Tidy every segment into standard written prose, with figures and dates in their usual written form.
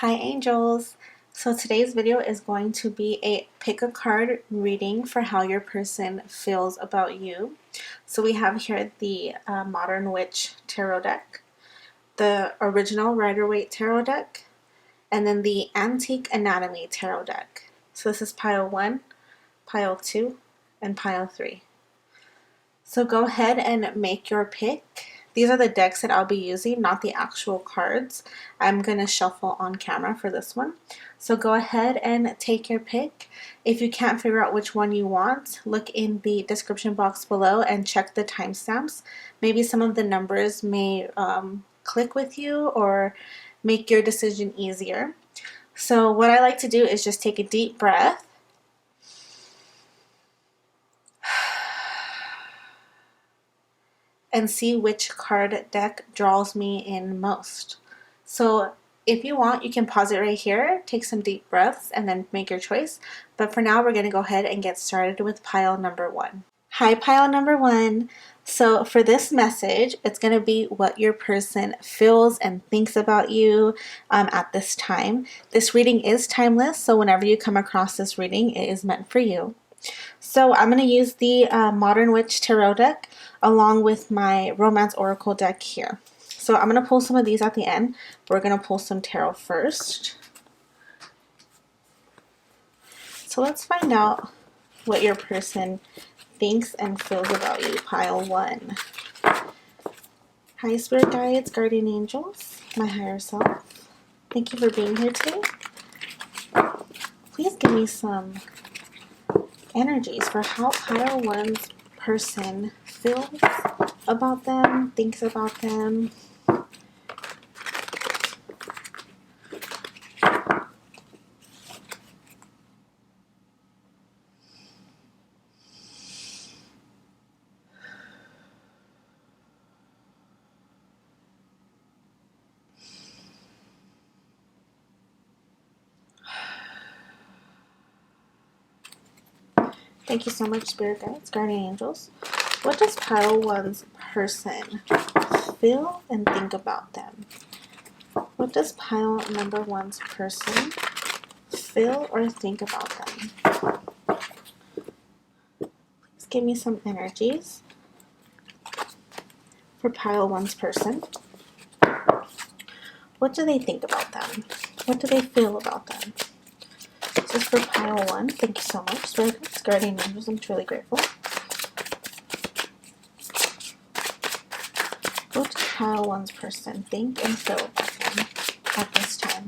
Hi angels! So today's video is going to be a pick a card reading for how your person feels about you. So we have here the Modern Witch Tarot deck, the original Rider-Waite Tarot deck, and then the Antique Anatomy Tarot deck. So this is pile 1, pile 2, and pile 3. So go ahead and make your pick. These are the decks that I'll be using, not the actual cards. I'm going to shuffle on camera for this one. So go ahead and take your pick. If you can't figure out which one you want, look in the description box below and check the timestamps. Maybe some of the numbers may click with you or make your decision easier. So what I like to do is just take a deep breath. And see which card deck draws me in most. So if you want, you can pause it right here, take some deep breaths, and then make your choice. But for now, we're going to go ahead and get started with pile number 1. Hi, pile number 1. So for this message, it's going to be what your person feels and thinks about you at this time. This reading is timeless, so whenever you come across this reading, it is meant for you. So I'm going to use the Modern Witch Tarot deck along with my Romance Oracle deck here. So I'm going to pull some of these at the end. We're going to pull some tarot first. So let's find out what your person thinks and feels about you. Pile 1. Hi, Spirit Guides, Guardian Angels, my higher self. Thank you for being here today. Please give me some energies for how pile 1's person feels about them, thinks about them. Thank you so much, Spirit Guides, Guardian Angels. What does pile 1's person feel and think about them? What does pile number 1's person feel or think about them? Please give me some energies for pile 1's person. What do they think about them? What do they feel about them? This is for pile 1. Thank you so much, Spirit Guides, Guardian Angels. I'm truly grateful. What does pile 1's person think and feel about them at this time?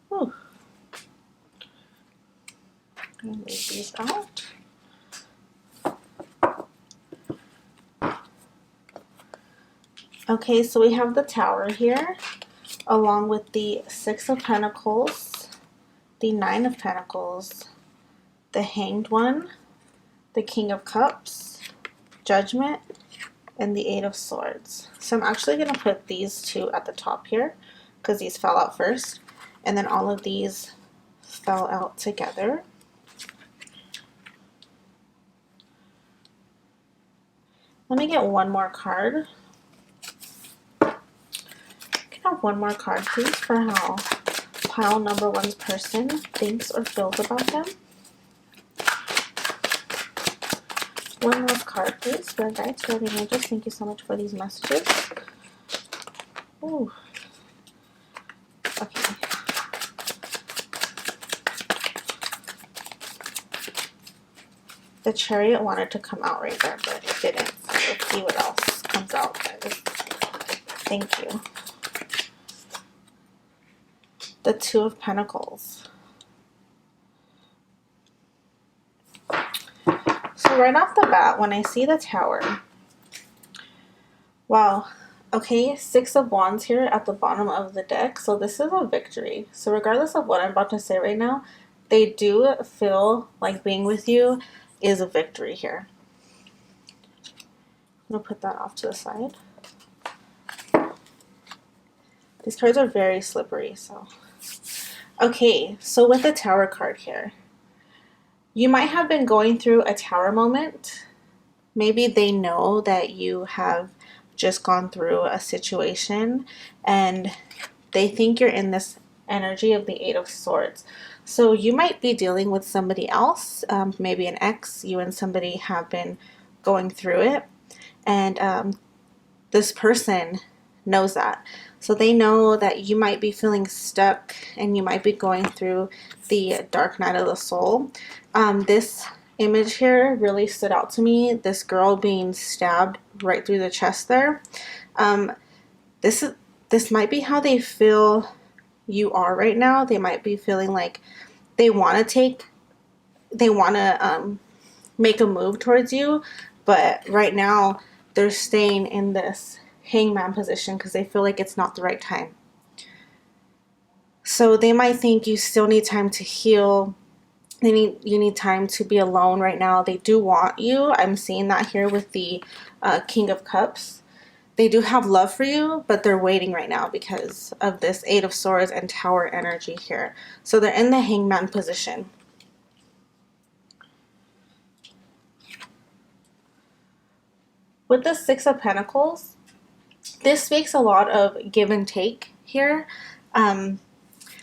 Whew. I'm going to leave these out. Okay, so we have the Tower here, along with the 6 of Pentacles, the 9 of Pentacles, the Hanged One, the King of Cups, Judgment, and the 8 of Swords. So I'm actually going to put these two at the top here, because these fell out first, and then all of these fell out together. Let me get one more card. One more card, please, for how pile number 1's person thinks or feels about them. One last card, please. Spirit Guides, Guardian Angels, thank you so much for these messages. Ooh. Okay. The Chariot wanted to come out right there, but it didn't. So let's see what else comes out, guys. Thank you. The 2 of Pentacles. So right off the bat, when I see the Tower, wow, okay, 6 of Wands here at the bottom of the deck. So this is a victory. So regardless of what I'm about to say right now, they do feel like being with you is a victory here. I'm going to put that off to the side. These cards are very slippery, so... Okay, so with the Tower card here, you might have been going through a Tower moment Maybe they know that you have just gone through a situation and they think you're in this energy of the Eight of Swords. So you might be dealing with somebody else, maybe an ex. You and somebody have been going through it, and this person knows that. So they know that you might be feeling stuck and you might be going through the dark night of the soul. This image here really stood out to me. This girl being stabbed right through the chest there. Um, this is this might be how they feel you are right now. They might be feeling like they want to make a move towards you, but right now they're staying in this hangman position because they feel like it's not the right time. So they might think you still need time to heal. You need time to be alone right now. They do want you. I'm seeing that here with the King of Cups. They do have love for you, but they're waiting right now because of this Eight of Swords and Tower energy here. So they're in the hangman position. With the Six of Pentacles, this speaks a lot of give and take here.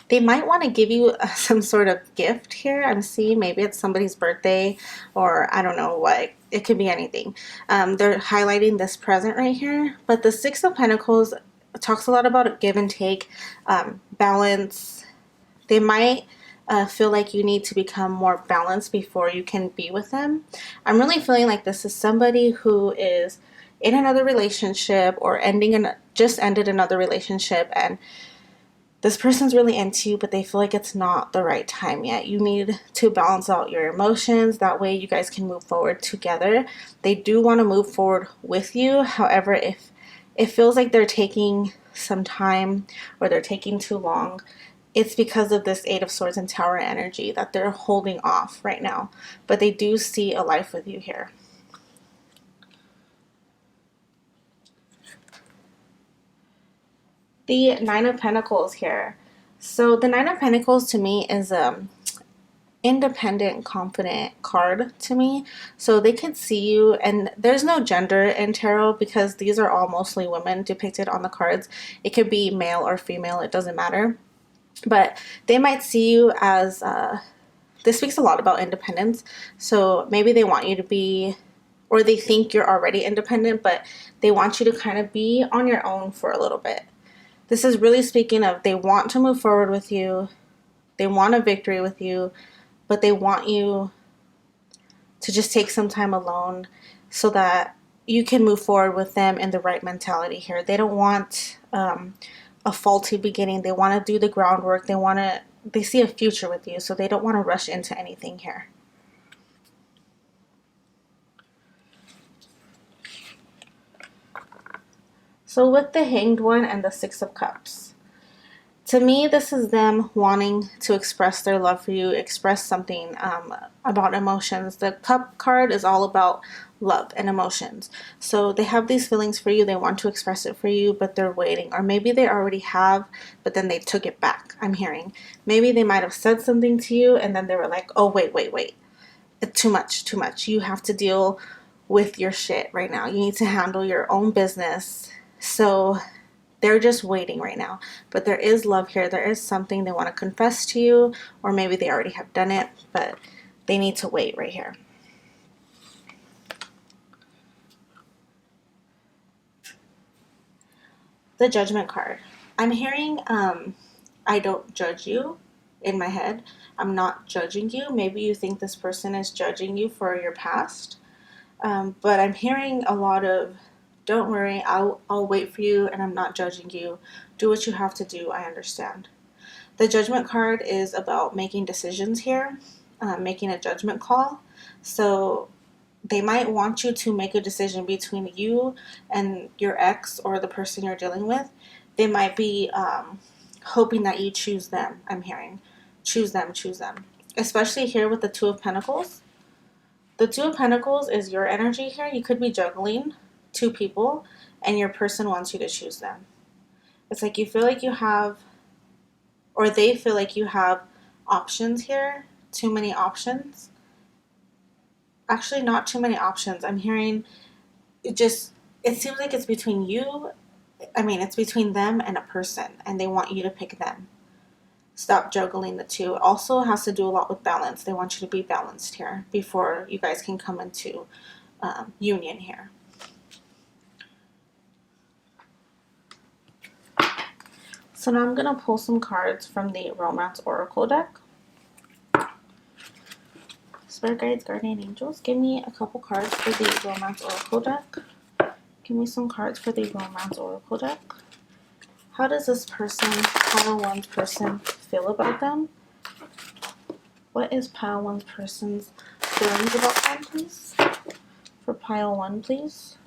They might want to give you some sort of gift here. I'm seeing maybe it's somebody's birthday or I don't know what. It could be anything. They're highlighting this present right here. But the Six of Pentacles talks a lot about give and take, balance. They might feel like you need to become more balanced before you can be with them. I'm really feeling like this is somebody who is in another relationship or just ended another relationship, and this person's really into you, but they feel like it's not the right time yet. You need to balance out your emotions. That way you guys can move forward together. They do want to move forward with you. However, if it feels like they're taking some time or they're taking too long, it's because of this Eight of Swords and Tower energy that they're holding off right now. But they do see a life with you here. The Nine of Pentacles here. So the Nine of Pentacles to me is independent, confident card to me. So they could see you, and there's no gender in tarot because these are all mostly women depicted on the cards. It could be male or female, it doesn't matter. But they might see you as, this speaks a lot about independence. So maybe they want you to be, or they think you're already independent, but they want you to kind of be on your own for a little bit. This is really speaking of they want to move forward with you. They want a victory with you, but they want you to just take some time alone so that you can move forward with them in the right mentality here. They don't want a faulty beginning. They want to do the groundwork. They see a future with you, so they don't want to rush into anything here. So with the Hanged One and the Six of Cups, to me, this is them wanting to express their love for you, express something about emotions. The Cup card is all about love and emotions. So they have these feelings for you. They want to express it for you, but they're waiting. Or maybe they already have, but then they took it back, I'm hearing. Maybe they might have said something to you, and then they were like, oh, wait. Too much. You have to deal with your shit right now. You need to handle your own business. So they're just waiting right now. But there is love here. There is something they want to confess to you, or maybe they already have done it, but they need to wait right here. The Judgment card. I'm hearing I don't judge you in my head. I'm not judging you. Maybe you think this person is judging you for your past. But I'm hearing a lot of, don't worry, I'll wait for you, and I'm not judging you. Do what you have to do. I understand. The Judgment card is about making decisions here, making a judgment call. So they might want you to make a decision between you and your ex or the person you're dealing with. They might be hoping that you choose them, I'm hearing. Choose them. Especially here with the Two of Pentacles. The Two of Pentacles is your energy here. You could be juggling two people, and your person wants you to choose them. It's like you feel like you have, or they feel like you have options here, too many options. actually not too many options. I'm hearing it seems like it's between you. I mean, it's between them and a person, and they want you to pick them. Stop juggling the two. It also has to do a lot with balance. They want you to be balanced here before you guys can come into union here. So now I'm going to pull some cards from the Romance Oracle deck. Spirit guides, guardian angels, give me a couple cards for the Romance Oracle deck. Give me some cards for the Romance Oracle deck. How does this person, pile one's person, feel about them? What is pile one's person's feelings about them, please? For pile one, please.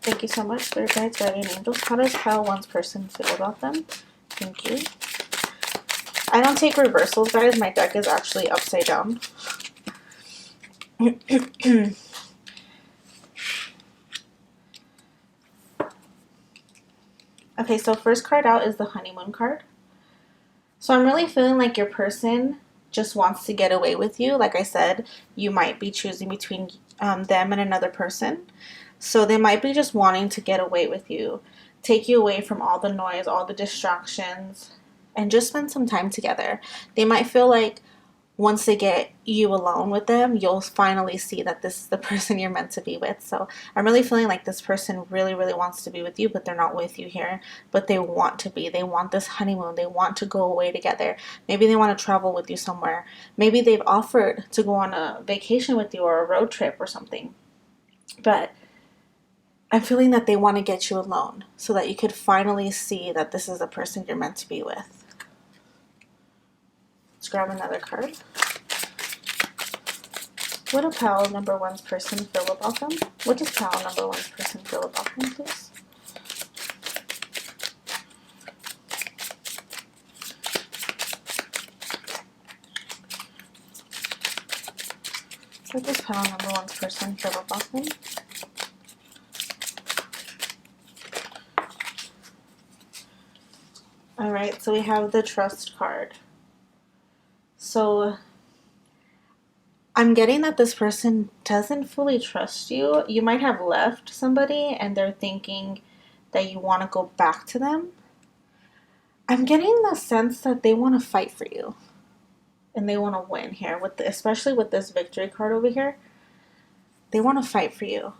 Thank you so much, Spirit guides, guardian angels. How does pile one's person feel about them? Thank you. I don't take reversals, guys. My deck is actually upside down. Okay, so first card out is the honeymoon card. So I'm really feeling like your person just wants to get away with you. Like I said, you might be choosing between them and another person. So they might be just wanting to get away with you, take you away from all the noise, all the distractions, and just spend some time together. They might feel like once they get you alone with them, you'll finally see that this is the person you're meant to be with. So I'm really feeling like this person really, really wants to be with you, but they're not with you here. But they want to be. They want this honeymoon. They want to go away together. Maybe they want to travel with you somewhere. Maybe they've offered to go on a vacation with you or a road trip or something. But I'm feeling that they want to get you alone so that you could finally see that this is the person you're meant to be with. Let's grab another card. What does pile number one's person feel about them? What does pile number one's person feel about them, please? What does pile number one's person feel about them? Alright, so we have the trust card. So I'm getting that this person doesn't fully trust you. You might have left somebody and they're thinking that you want to go back to them. I'm getting the sense that they want to fight for you and they want to win here, especially with this victory card over here. They want to fight for you.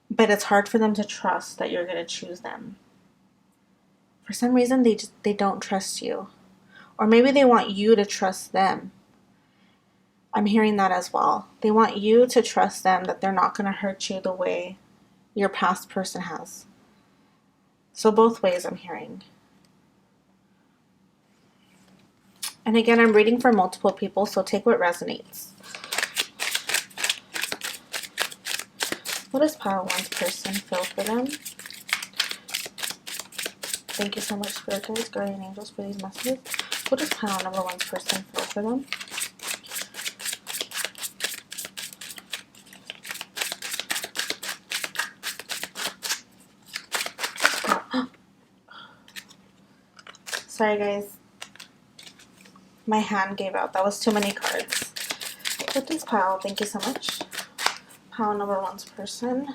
But it's hard for them to trust that you're going to choose them. For some reason, they don't trust you. Or maybe they want you to trust them. I'm hearing that as well. They want you to trust them, that they're not going to hurt you the way your past person has. So both ways I'm hearing. And again, I'm reading for multiple people, so take what resonates. What does pile one's person feel for them? Thank you so much, Spirit guides, guardian angels, for these messages. What does pile number one's person feel for them? Sorry, guys. My hand gave out. That was too many cards. What does pile? Thank you so much. Pile number one's person.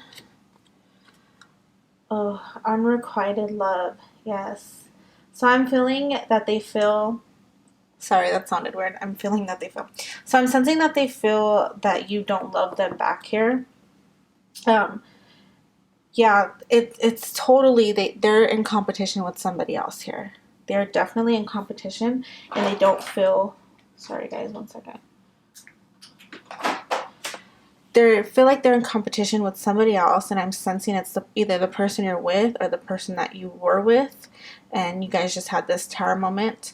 Oh, unrequited love. Yes. So I'm feeling that they feel... Sorry, that sounded weird. I'm feeling that they feel... So I'm sensing that they feel that you don't love them back here. Yeah, it's totally... They're in competition with somebody else here. They're definitely in competition, and they don't feel... Sorry, guys, one second. They feel like they're in competition with somebody else, and I'm sensing it's either the person you're with or the person that you were with, and you guys just had this tower moment,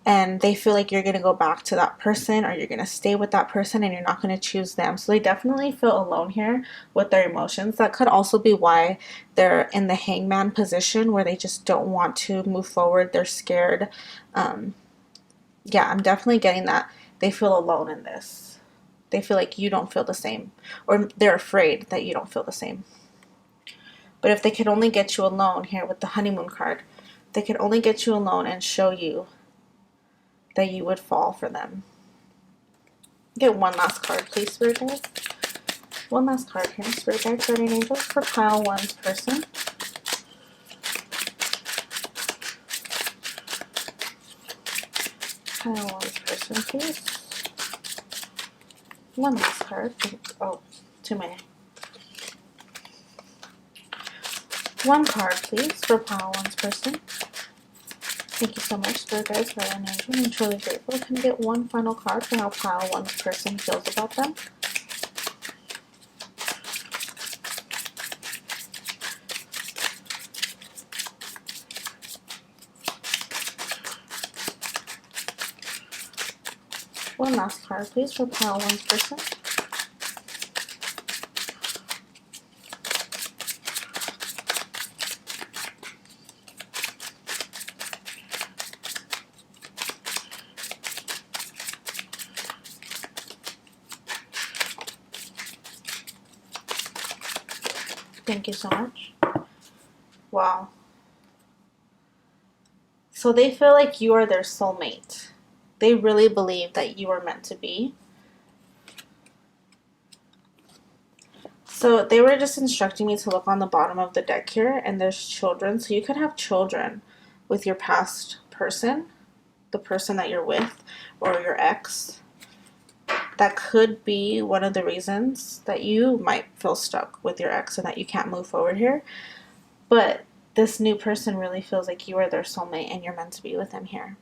and they feel like you're going to go back to that person or you're going to stay with that person and you're not going to choose them. So they definitely feel alone here with their emotions. That could also be why they're in the hangman position, where they just don't want to move forward. They're scared. Yeah, I'm definitely getting that they feel alone in this. They feel like you don't feel the same, or they're afraid that you don't feel the same. But if they could only get you alone here with the honeymoon card, they could only get you alone and show you that you would fall for them. Get one last card, please, Spirit Guide. One last card here, Spirit Guide, Guardian Angels, for pile one's person. Pile one's person, please. One last card. Oh, too many. One card, please, for pile one's person. Thank you so much, Spirit Guides, Guardian Angels. I'm truly grateful. Can I get one final card for how pile one's person feels about them? One last card, please, for pile one's person. Thank you so much. Wow. So they feel like you are their soulmate. They really believe that you are meant to be. So they were just instructing me to look on the bottom of the deck here, and there's children. So you could have children with your past person, the person that you're with, or your ex. That could be one of the reasons that you might feel stuck with your ex and that you can't move forward here. But this new person really feels like you are their soulmate and you're meant to be with them here.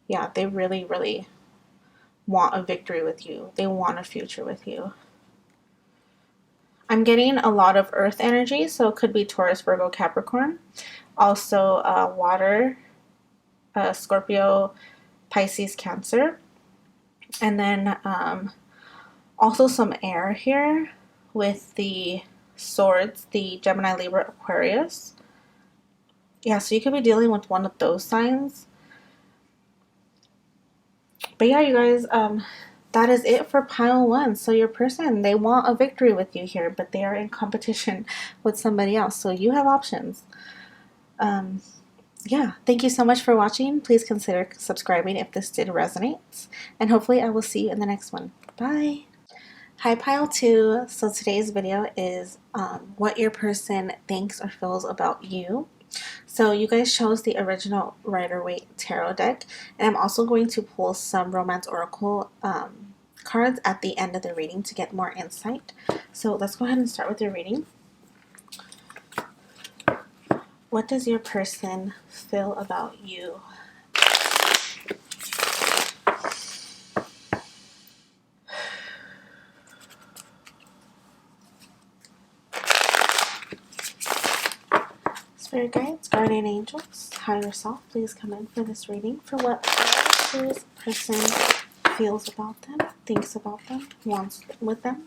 Yeah, they really, really want a victory with you. They want a future with you. I'm getting a lot of earth energy, so it could be Taurus, Virgo, Capricorn. Also water, Scorpio, Pisces, Cancer. And then also some air here with the swords, the Gemini, Libra, Aquarius. Yeah, so you could be dealing with one of those signs. But yeah, you guys, that is it for pile one. So your person, they want a victory with you here, but they are in competition with somebody else. So you have options. Yeah, thank you so much for watching. Please consider subscribing if this did resonate. And hopefully I will see you in the next one. Bye. Hi, pile two. So today's video is what your person thinks or feels about you. So you guys chose the original Rider-Waite Tarot deck, and I'm also going to pull some Romance Oracle cards at the end of the reading to get more insight. So let's go ahead and start with your reading. What does your person feel about you? Spirit guides, guardian angels, higher self, please come in for this reading for what this person feels about them, thinks about them, wants with them.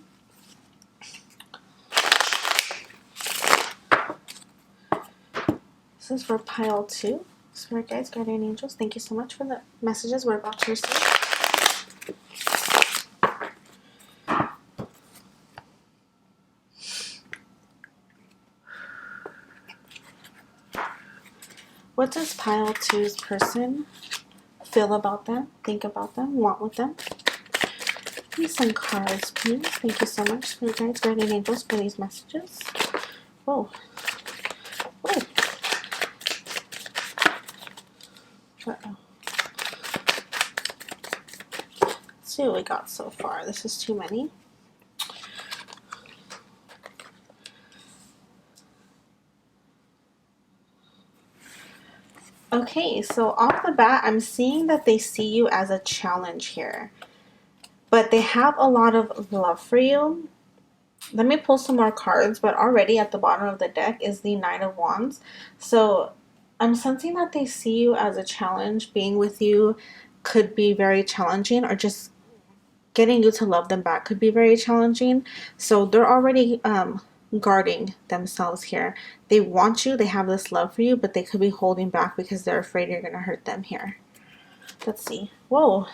This is for pile two. Spirit guides, guardian angels, thank you so much for the messages we're about to receive. What does pile two's person feel about them, think about them, want with them? Give me some cards, please. Thank you so much, Spirit guides, guardian angels, for these messages. Whoa. Whoa. Uh-oh. Let's see what we got so far. This is too many. Okay, so off the bat, I'm seeing that they see you as a challenge here. But they have a lot of love for you. Let me pull some more cards, but already at the bottom of the deck is the Knight of Wands. So I'm sensing that they see you as a challenge. Being with you could be very challenging, or just getting you to love them back could be very challenging. So they're already guarding themselves here. They want you, they have this love for you, but they could be holding back because they're afraid you're going to hurt them here. Let's see. Whoa.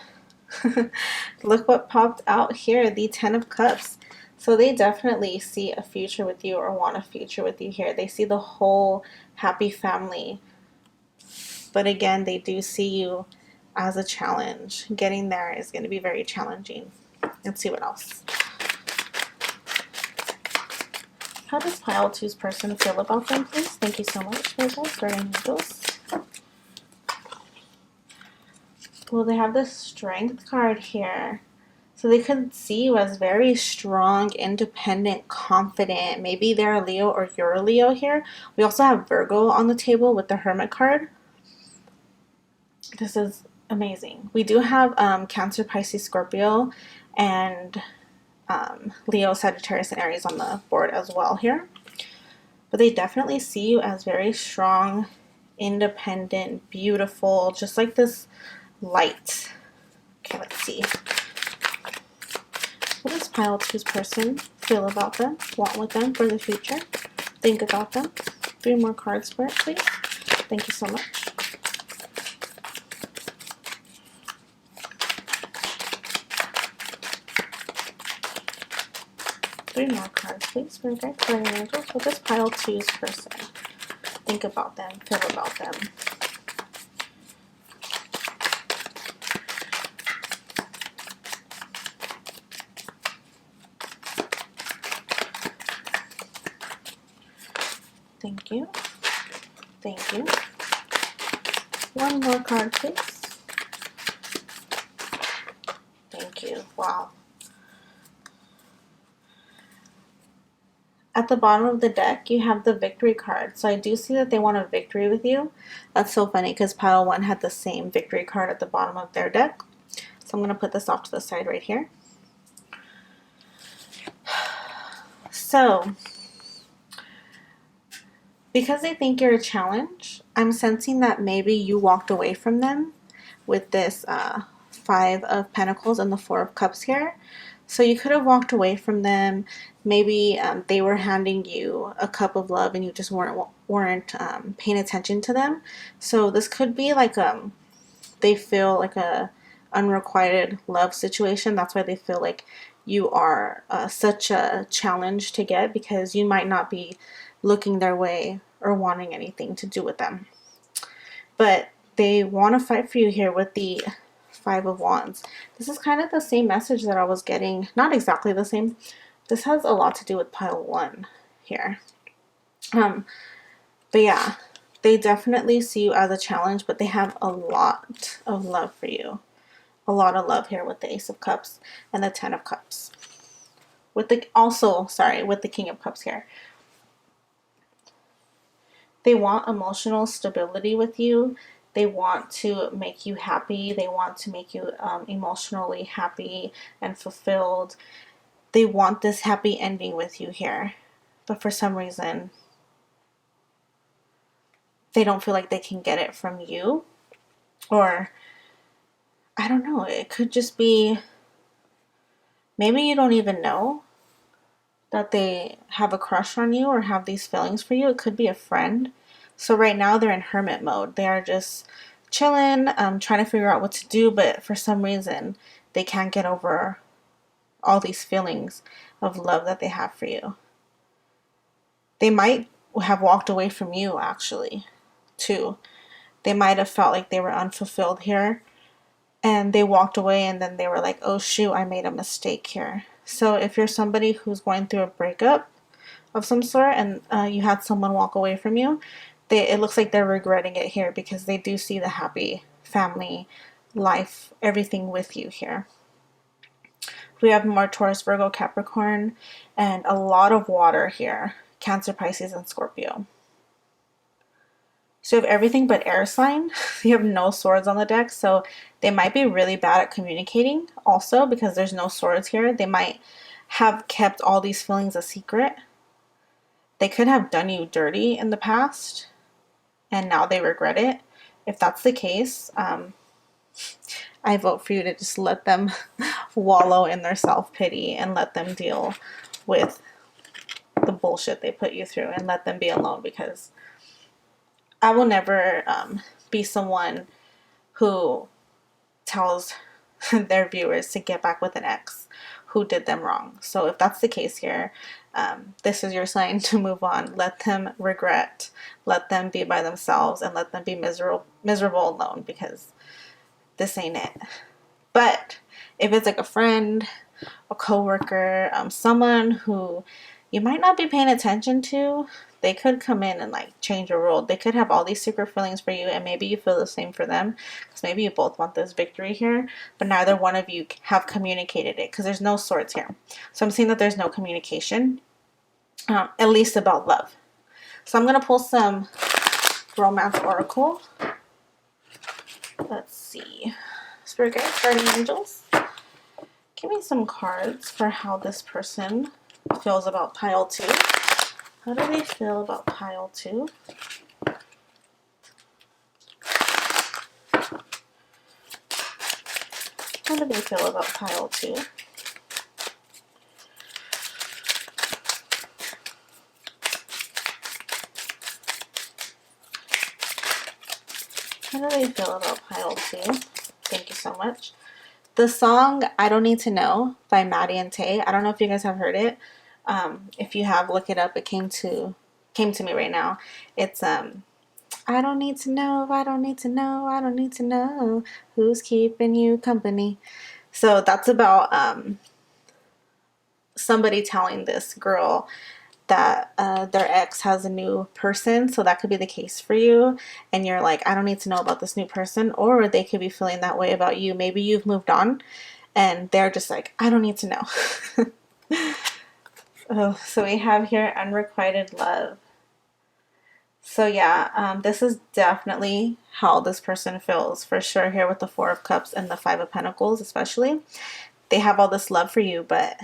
Look what popped out here, the Ten of Cups. So they definitely see a future with you, or want a future with you here. They see the whole happy family. But again, they do see you as a challenge. Getting there is going to be very challenging. Let's see what else. How does pile two's person feel about them, please? Thank you so much, Virgo, guardian angels. Well, they have the strength card here. So they could see you as very strong, independent, confident. Maybe they're a Leo or you're a Leo here. We also have Virgo on the table with the Hermit card. This is amazing. We do have Cancer, Pisces, Scorpio, and Leo, Sagittarius, and Aries on the board as well here. But they definitely see you as very strong, independent, beautiful, just like this light. Okay, let's see. What does pile two's person feel about them, want with them for the future, think about them? 3 more cards for it, please. Thank you so much. Three more cards, please, for guys, guardian angels. What does pile two's person think about them, feel about them? Thank you. Thank you. 1 more card, please. Thank you. Wow. At the bottom of the deck, you have the victory card. So I do see that they want a victory with you. That's so funny because pile 1 had the same victory card at the bottom of their deck. So I'm going to put this off to the side right here. So, because they think you're a challenge, I'm sensing that maybe you walked away from them with this 5 of Pentacles and the 4 of Cups here. So you could have walked away from them. Maybe they were handing you a cup of love and you just weren't paying attention to them. So this could be like they feel like a unrequited love situation. That's why they feel like you are such a challenge to get, because you might not be looking their way or wanting anything to do with them. But they want to fight for you here with the 5 of Wands. This is kind of the same message that I was getting. Not exactly the same. This has a lot to do with pile 1 here. But yeah, they definitely see you as a challenge, but they have a lot of love for you. A lot of love here with the Ace of Cups and the 10 of Cups. With the King of Cups here. They want emotional stability with you. They want to make you happy. They want to make you emotionally happy and fulfilled. They want this happy ending with you here. But for some reason, they don't feel like they can get it from you. Or, I don't know, it could just be, maybe you don't even know that they have a crush on you or have these feelings for you. It could be a friend. So right now they're in hermit mode. They are just chilling, trying to figure out what to do, but for some reason they can't get over all these feelings of love that they have for you. They might have walked away from you, actually, too. They might have felt like they were unfulfilled here, and they walked away, and then they were like, oh shoot, I made a mistake here. So if you're somebody who's going through a breakup of some sort and you had someone walk away from you, it looks like they're regretting it here, because they do see the happy family life, everything with you here. We have more Taurus, Virgo, Capricorn, and a lot of water here. Cancer, Pisces, and Scorpio. So you have everything but air sign. You have no swords on the deck, so they might be really bad at communicating also, because there's no swords here. They might have kept all these feelings a secret. They could have done you dirty in the past, and now they regret it. If that's the case, I vote for you to just let them wallow in their self-pity and let them deal with the bullshit they put you through and let them be alone, because I will never be someone who tells their viewers to get back with an ex who did them wrong. So if that's the case here, this is your sign to move on. Let them regret. Let them be by themselves and let them be miserable alone, because this ain't it. But if it's like a friend, a coworker, someone who you might not be paying attention to, they could come in and like change your world. They could have all these secret feelings for you, and maybe you feel the same for them, because maybe you both want this victory here, but neither one of you have communicated it, because there's no swords here. So I'm seeing that there's no communication, at least about love. So I'm going to pull some romance oracle. Let's see. Spirit guides, guardian angels, give me some cards for how this person feels about pile 2. How do they feel about pile 2? How do they feel about pile 2? How do they feel about pile 2? Thank you so much. The song I Don't Need to Know by Maddie and Tay. I don't know if you guys have heard it. If you have, look it up. It came to me right now. It's I don't need to know, I don't need to know, I don't need to know who's keeping you company. So that's about somebody telling this girl that their ex has a new person. So that could be the case for you, and you're like, I don't need to know about this new person. Or they could be feeling that way about you. Maybe you've moved on and they're just like, I don't need to know. Oh, so we have here unrequited love. So yeah, this is definitely how this person feels for sure here with the 4 of Cups and the 5 of Pentacles especially. They have all this love for you, but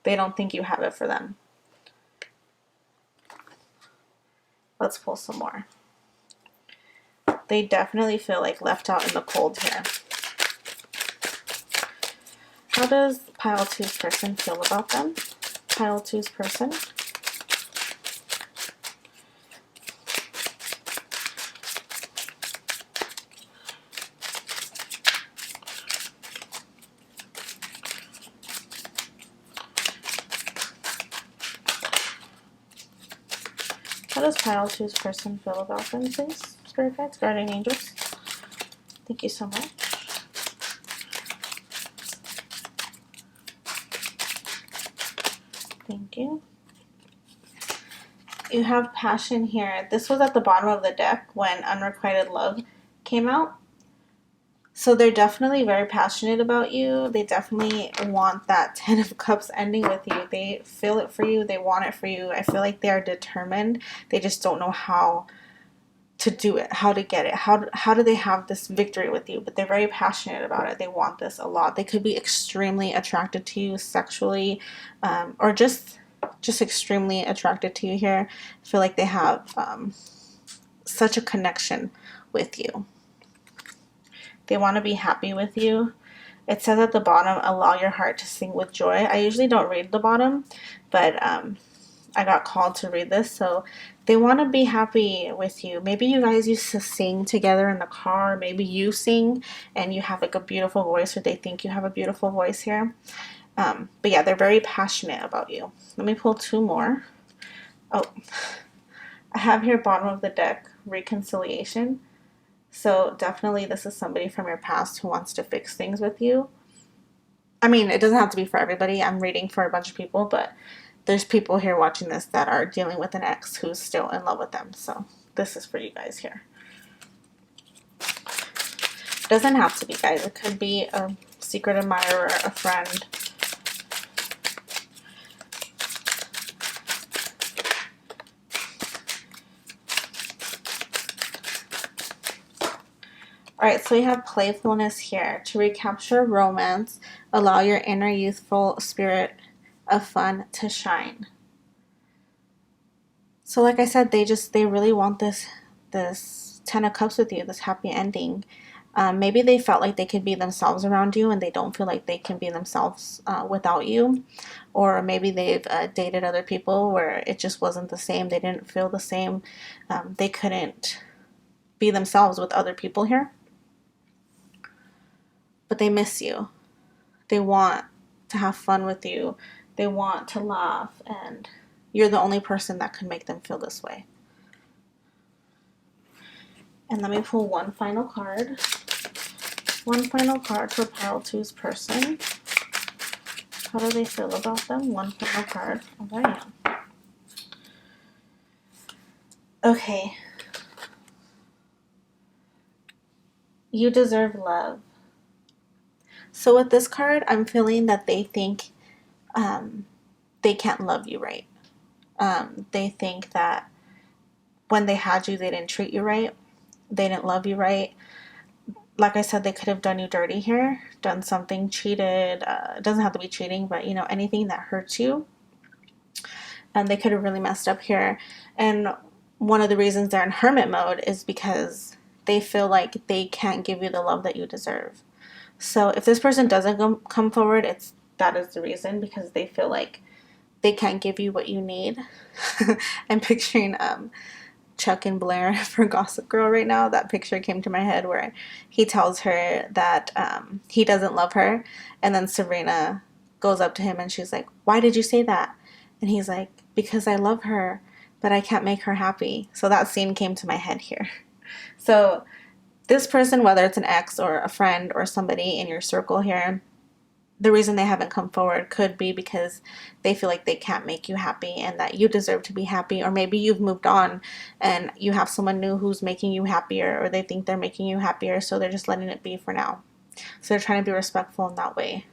they don't think you have it for them. Let's pull some more. They definitely feel like left out in the cold here. How does pile 2's person feel about them? Pile 2's person. How does pile 2's person feel about them, please? Spirit guides, guardian angels. Thank you so much. Thank you. You have passion here. This was at the bottom of the deck when unrequited love came out. So they're definitely very passionate about you. They definitely want that 10 of Cups ending with you. They feel it for you. They want it for you. I feel like they are determined. They just don't know how to do it, how to get it. How do they have this victory with you? But they're very passionate about it. They want this a lot. They could be extremely attracted to you sexually, or just extremely attracted to you here. I feel like they have such a connection with you. They want to be happy with you. It says at the bottom, allow your heart to sing with joy. I usually don't read the bottom, but I got called to read this. So they want to be happy with you. Maybe you guys used to sing together in the car. Maybe you sing and you have like a beautiful voice, or they think you have a beautiful voice here. But yeah, they're very passionate about you. Let me pull 2 more. Oh, I have here bottom of the deck, reconciliation. So definitely this is somebody from your past who wants to fix things with you. I mean, it doesn't have to be for everybody. I'm reading for a bunch of people, but there's people here watching this that are dealing with an ex who's still in love with them. So this is for you guys here. It doesn't have to be, guys. It could be a secret admirer, a friend. Alright, so we have playfulness here. To recapture romance, allow your inner youthful spirit of fun to shine. So like I said, they really want this 10 of Cups with you, this happy ending. Maybe they felt like they could be themselves around you and they don't feel like they can be themselves without you. Or maybe they've dated other people where it just wasn't the same. They didn't feel the same. They couldn't be themselves with other people here. But they miss you. They want to have fun with you. They want to laugh, and you're the only person that can make them feel this way. And let me pull one final card. One final card for pile two's person. How do they feel about them? One final card. Alright. Okay. You deserve love. So with this card, I'm feeling that they think they can't love you right. They think that when they had you, they didn't treat you right. They didn't love you right. Like I said, they could have done you dirty here, done something, cheated. It doesn't have to be cheating, but you know, anything that hurts you. And they could have really messed up here. And one of the reasons they're in hermit mode is because they feel like they can't give you the love that you deserve. So if this person doesn't come forward, that is the reason, because they feel like they can't give you what you need. I'm picturing Chuck and Blair for Gossip Girl right now. That picture came to my head where he tells her that he doesn't love her, and then Serena goes up to him and she's like, "Why did you say that?" And he's like, "Because I love her, but I can't make her happy." So that scene came to my head here. So this person, whether it's an ex or a friend or somebody in your circle here, the reason they haven't come forward could be because they feel like they can't make you happy and that you deserve to be happy. Or maybe you've moved on and you have someone new who's making you happier, or they think they're making you happier, so they're just letting it be for now. So they're trying to be respectful in that way.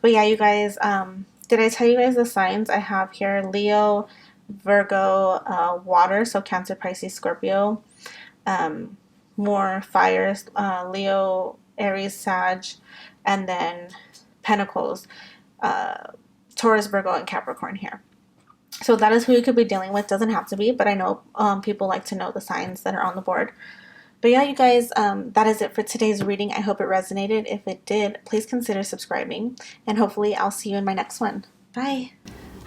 But yeah, you guys, did I tell you guys the signs I have here? Leo, Virgo, water, so Cancer, Pisces, Scorpio. More fires, Leo, Aries, Sag, and then Pentacles, Taurus, Virgo, and Capricorn here. So that is who you could be dealing with. Doesn't have to be, but I know people like to know the signs that are on the board. But yeah, you guys, that is it for today's reading. I hope it resonated. If it did, please consider subscribing, and hopefully I'll see you in my next one. Bye!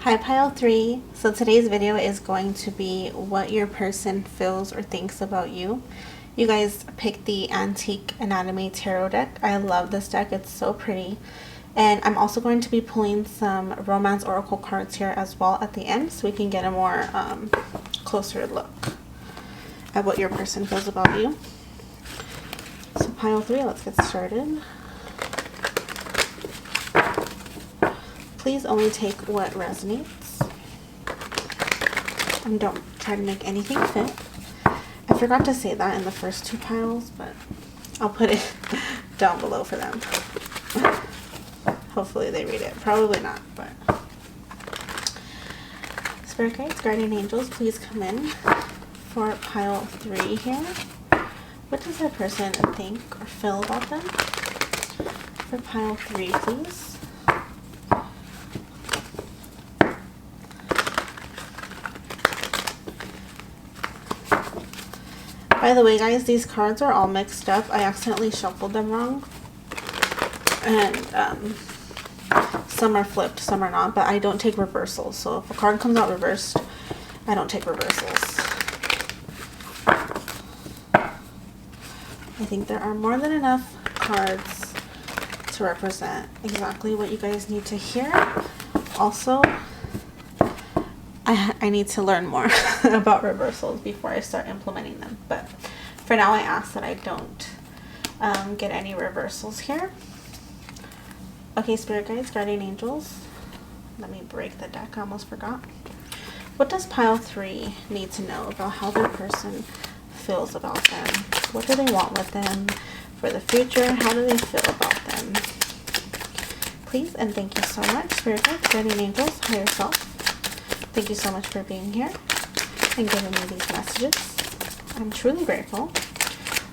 Hi Pile 3. So today's video is going to be what your person feels or thinks about you. You guys picked the Antique Anatomy Tarot deck. I love this deck. It's so pretty. And I'm also going to be pulling some Romance Oracle cards here as well at the end, so we can get a more closer look at what your person feels about you. So Pile 3, let's get started. Please only take what resonates, and don't try to make anything fit. I forgot to say that in the first two piles, but I'll put it down below for them. Hopefully they read it. Probably not, but Spirit guides, guardian angels, please come in for Pile 3 here. What does that person think or feel about them? For Pile 3, please. By the way, guys, these cards are all mixed up. I accidentally shuffled them wrong. And some are flipped, some are not, but I don't take reversals. So if a card comes out reversed, I don't take reversals. I think there are more than enough cards to represent exactly what you guys need to hear. Also, I need to learn more about reversals before I start implementing them. But for now, I ask that I don't get any reversals here. Okay, Spirit guides, guardian angels. Let me break the deck. I almost forgot. What does Pile 3 need to know about how their person feels about them? What do they want with them for the future? How do they feel about them? Please and thank you so much, Spirit guides, guardian angels, higher self. Thank you so much for being here and giving me these messages. I'm truly grateful.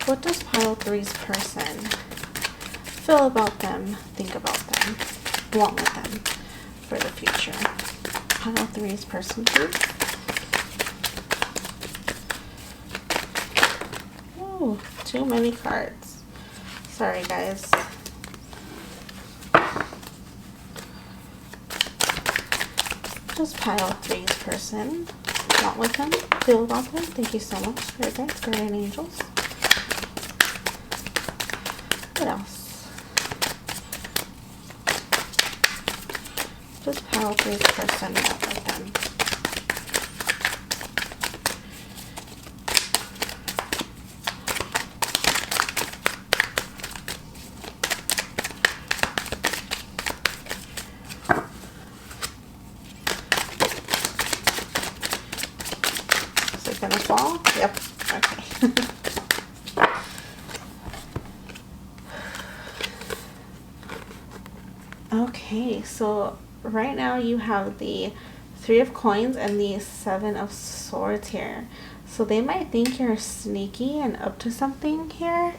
What does Pile 3's person feel about them, think about them, want with them for the future? Pile 3's person, please. Ooh, too many cards. Sorry, guys. Just Pile 3's person want with them, feel about them. Thank you so much, Spirit guides, guardian angels. What else? Just Pile 3's person want with them. Okay, so right now you have the Three of Coins and the Seven of Swords here. So they might think you're sneaky and up to something here.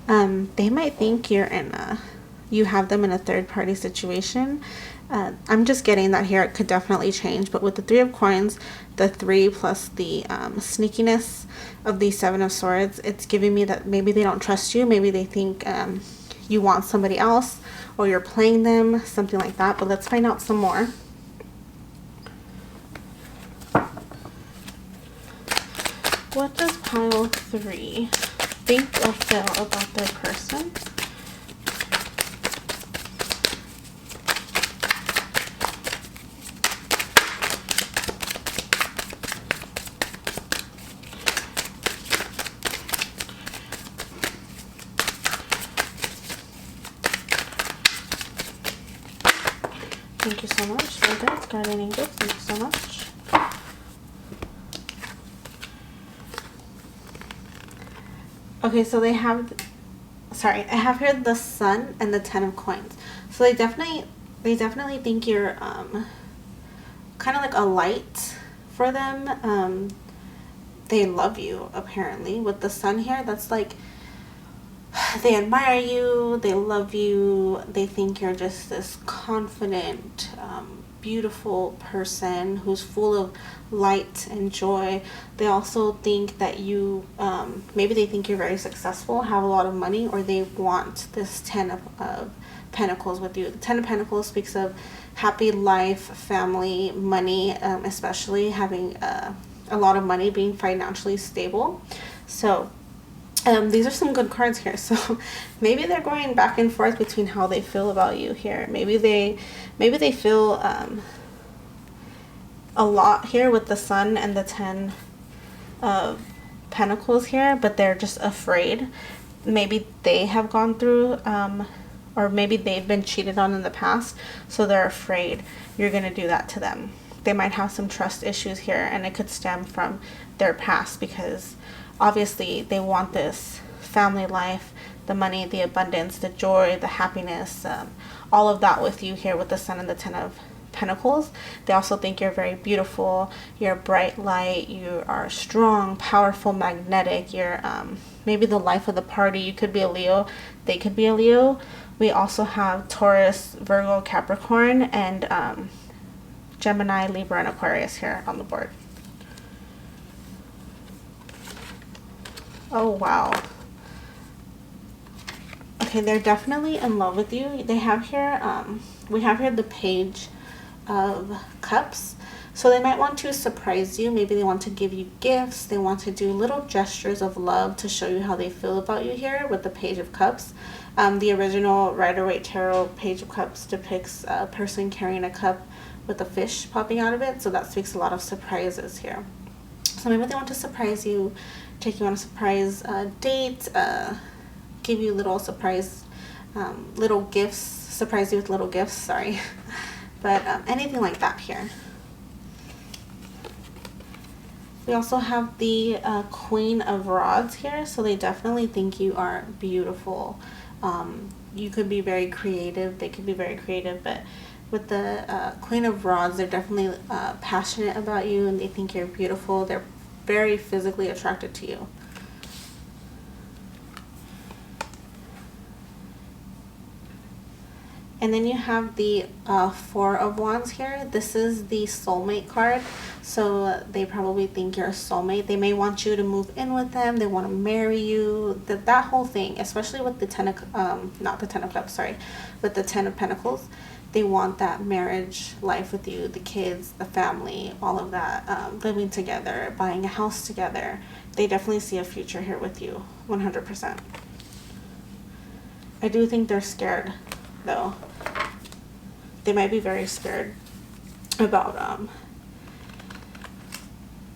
They might think you have them in a third party situation. I'm just getting that here. It could definitely change, but with the Three of Coins, the 3 plus the sneakiness of the Seven of Swords, it's giving me that maybe they don't trust you. Maybe they think you want somebody else, or you're playing them, something like that. But let's find out some more. What does pile 3 think or feel about their person? Thank you so much. Very good. Guardian Angels, thank you so much. Okay, so they have, sorry, I have here the Sun and the Ten of Coins. So they definitely think you're kind of like a light for them. They love you, apparently. With the Sun here, that's like they admire you, they love you, they think you're just this confident, beautiful person who's full of light and joy. They also think that you, maybe they think you're very successful, have a lot of money, or they want this Ten of Pentacles with you. The Ten of Pentacles speaks of happy life, family, money, especially having a lot of money, being financially stable. So these are some good cards here. So maybe they're going back and forth between how they feel about you here. Maybe they feel a lot here with the Sun and the Ten of Pentacles here, but they're just afraid. Maybe they have gone through or maybe they've been cheated on in the past, so they're afraid you're going to do that to them. They might have some trust issues here, and it could stem from their past, because obviously they want this family life, the money, the abundance, the joy, the happiness, all of that with you here with the Sun and the Ten of Pentacles. They also think you're very beautiful, you're a bright light, you are strong, powerful, magnetic, you're maybe the life of the party. You could be a Leo, they could be a Leo. We also have Taurus, Virgo, Capricorn, and Gemini, Libra, and Aquarius here on the board. Oh, wow. Okay, they're definitely in love with you. They have here, we have here the Page of Cups. So they might want to surprise you. Maybe they want to give you gifts. They want to do little gestures of love to show you how they feel about you here with the Page of Cups. The original Rider-Waite Tarot Page of Cups depicts a person carrying a cup with a fish popping out of it. So that speaks a lot of surprises here. So maybe they want to surprise you, take you on a surprise date, give you little surprise, little gifts, surprise you with little gifts, sorry. But anything like that here. We also have the Queen of Rods here, so they definitely think you are beautiful. You could be very creative, they could be very creative, but with the Queen of Rods, they're definitely passionate about you, and they think you're beautiful. They're very physically attracted to you. And then you have the Four of Wands here. This is the soulmate card. So they probably think you're a soulmate. They may want you to move in with them. They want to marry you. That whole thing, especially with the Ten of, not the Ten of Cups, sorry, with the Ten of Pentacles. They want that marriage life with you, the kids, the family, all of that, living together, buying a house together. They definitely see a future here with you, 100%. I do think they're scared, though. They might be very scared about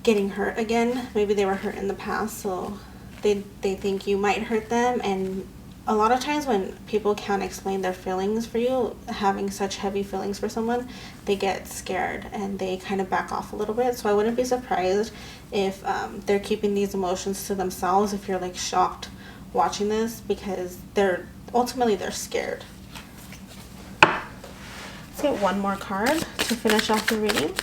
getting hurt again. Maybe they were hurt in the past, so they think you might hurt them. And a lot of times when people can't explain their feelings for you, having such heavy feelings for someone, they get scared and they kind of back off a little bit. So I wouldn't be surprised if they're keeping these emotions to themselves, if you're like shocked watching this, because they're ultimately scared. Let's get one more card to finish off the reading.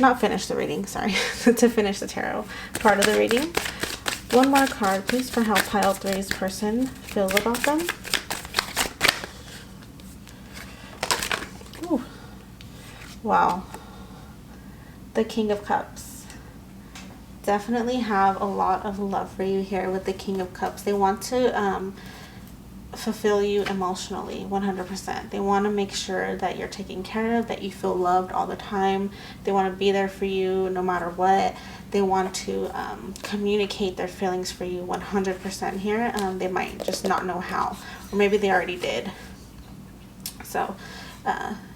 Not finish the reading, sorry. To finish the tarot part of the reading. One more card, please, for how pile 3's person feels about them. Ooh. Wow. The King of Cups. Definitely have a lot of love for you here with the King of Cups. They want to fulfill you emotionally 100%. They want to make sure that you're taken care of, that you feel loved all the time. They want to be there for you no matter what. They want to communicate their feelings for you 100% here. They might just not know how, or maybe they already did. So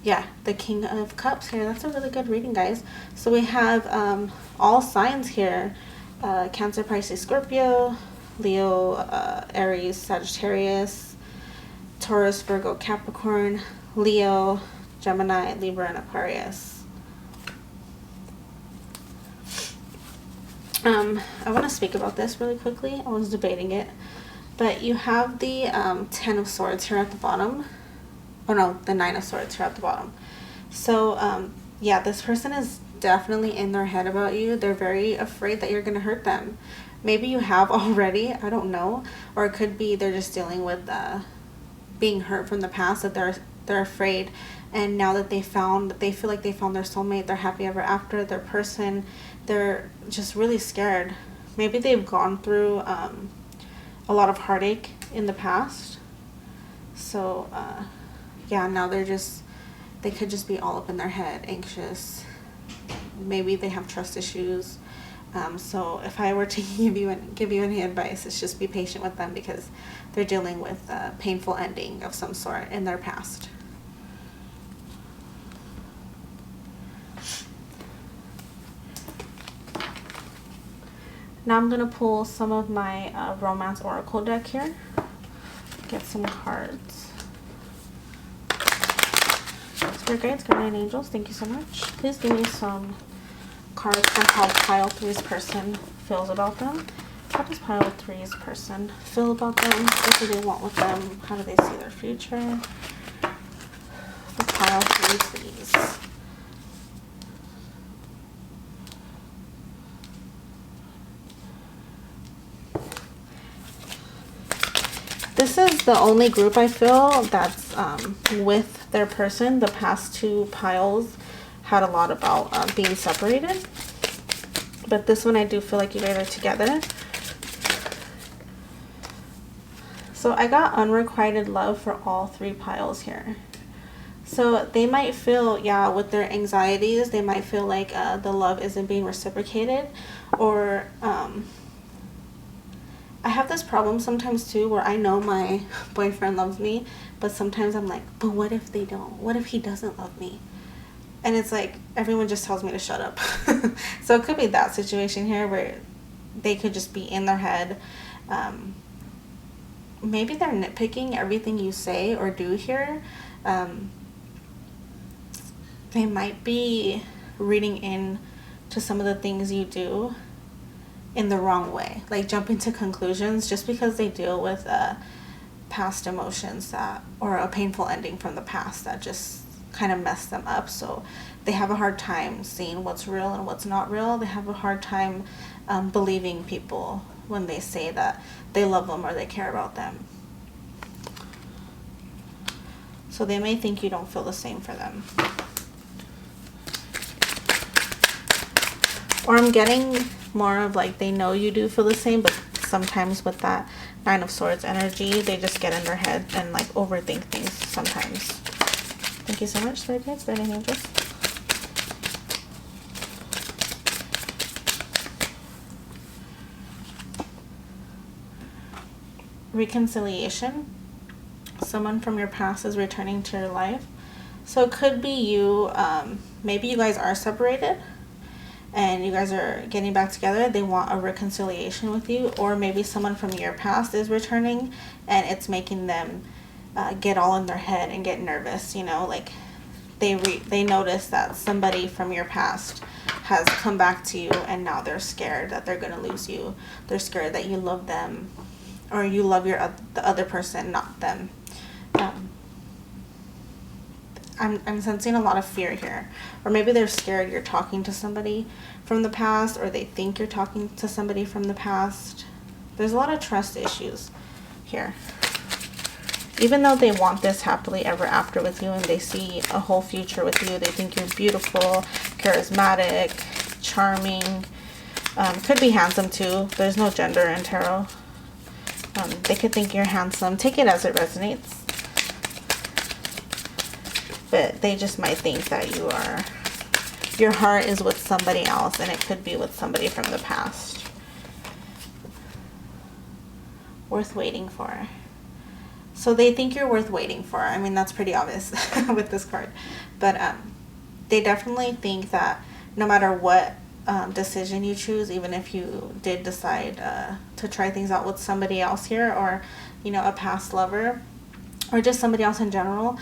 yeah, the King of Cups here. That's a really good reading, guys. So we have all signs here: Cancer, Pisces, Scorpio, Leo, Aries, Sagittarius, Taurus, Virgo, Capricorn, Leo, Gemini, Libra, and Aquarius. I want to speak about this really quickly. I was debating it, but you have the 10 of Swords here at the bottom. Oh no, the 9 of Swords here at the bottom. So yeah, this person is definitely in their head about you. They're very afraid that you're going to hurt them. Maybe you have already, I don't know. Or it could be they're just dealing with being hurt from the past, that they're afraid. And now that they feel like they found their soulmate, their happy ever after, their person, they're just really scared. Maybe they've gone through a lot of heartache in the past. So yeah, now they could just be all up in their head, anxious. Maybe they have trust issues. So if I were to give you any advice, it's just be patient with them, because they're dealing with a painful ending of some sort in their past. Now I'm going to pull some of my Romance Oracle deck here. Get some cards. Spirit guides, guardian angels, thank you so much. Please give me some cards for how pile 3's person feels about them. How does pile 3's person feel about them? What do they want with them? How do they see their future? For pile 3, please. This is the only group I feel that's with their person. The past 2 piles had a lot about being separated. But this one I do feel like you guys are together. So I got unrequited love for all 3 piles here. So they might feel, yeah, with their anxieties, they might feel like the love isn't being reciprocated. Or I have this problem sometimes too, where I know my boyfriend loves me, but sometimes I'm like, but what if they don't? What if he doesn't love me? And it's like, everyone just tells me to shut up. So it could be that situation here where they could just be in their head. Maybe they're nitpicking everything you say or do here. They might be reading in to some of the things you do in the wrong way, like jumping to conclusions just because they deal with past emotions or a painful ending from the past that just kind of messed them up. So they have a hard time seeing what's real and what's not real. They have a hard time believing people when they say that they love them or they care about them. So they may think you don't feel the same for them. Or I'm getting more of like they know you do feel the same, but sometimes with that 9 of Swords energy, they just get in their head and like overthink things sometimes. Thank you so much, Spirit guides, guardian angels. Reconciliation. Someone from your past is returning to your life. So it could be you, maybe you guys are separated and you guys are getting back together. They want a reconciliation with you, or maybe someone from your past is returning and it's making them get all in their head and get nervous, you know, like they notice that somebody from your past has come back to you and now they're scared that they're going to lose you. They're scared that you love them or you love the other person, not them. I'm sensing a lot of fear here. Or maybe they're scared you're talking to somebody from the past, or they think you're talking to somebody from the past. There's a lot of trust issues here. Even though they want this happily ever after with you and they see a whole future with you, they think you're beautiful, charismatic, charming, could be handsome too. There's no gender in tarot. They could think you're handsome. Take it as it resonates. But they just might think that your heart is with somebody else, and it could be with somebody from the past. Worth waiting for. So they think you're worth waiting for. I mean, that's pretty obvious with this card. But they definitely think that no matter what decision you choose, even if you did decide to try things out with somebody else here, or, you know, a past lover, or just somebody else in general,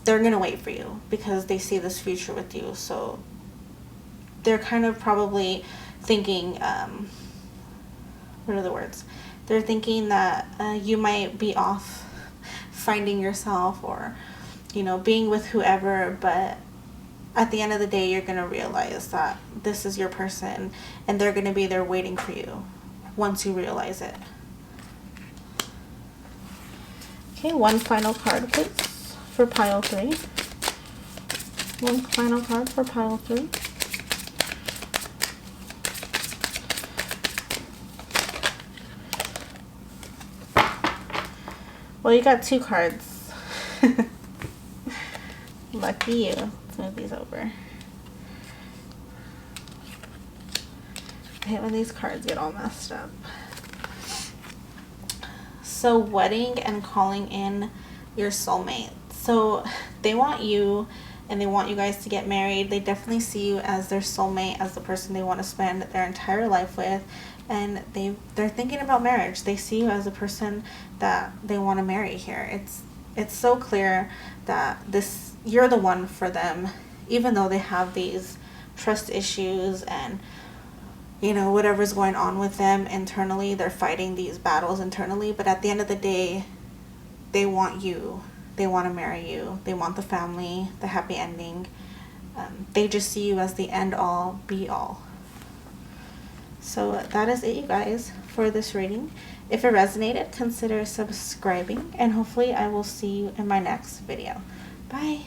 they're going to wait for you because they see this future with you. So they're kind of probably thinking, what are the words? They're thinking that you might be off finding yourself, or, you know, being with whoever, but at the end of the day, you're going to realize that this is your person, and they're going to be there waiting for you once you realize it. Okay, one final card, please, for pile 3. One final card for pile 3. Well, you got 2 cards. Lucky you. Let's move these over. I hate when these cards get all messed up. So, wedding and calling in your soulmate. So, they want you, and they want you guys to get married. They definitely see you as their soulmate, as the person they want to spend their entire life with. And they're thinking about marriage. They see you as a person that they want to marry here. It's so clear that you're the one for them, even though they have these trust issues and, you know, whatever's going on with them internally. They're fighting these battles internally, but at the end of the day, they want you. They want to marry you. They want the family, the happy ending. They just see you as the end all, be all. So that is it, you guys, for this reading. If it resonated, consider subscribing, and hopefully I will see you in my next video. Bye!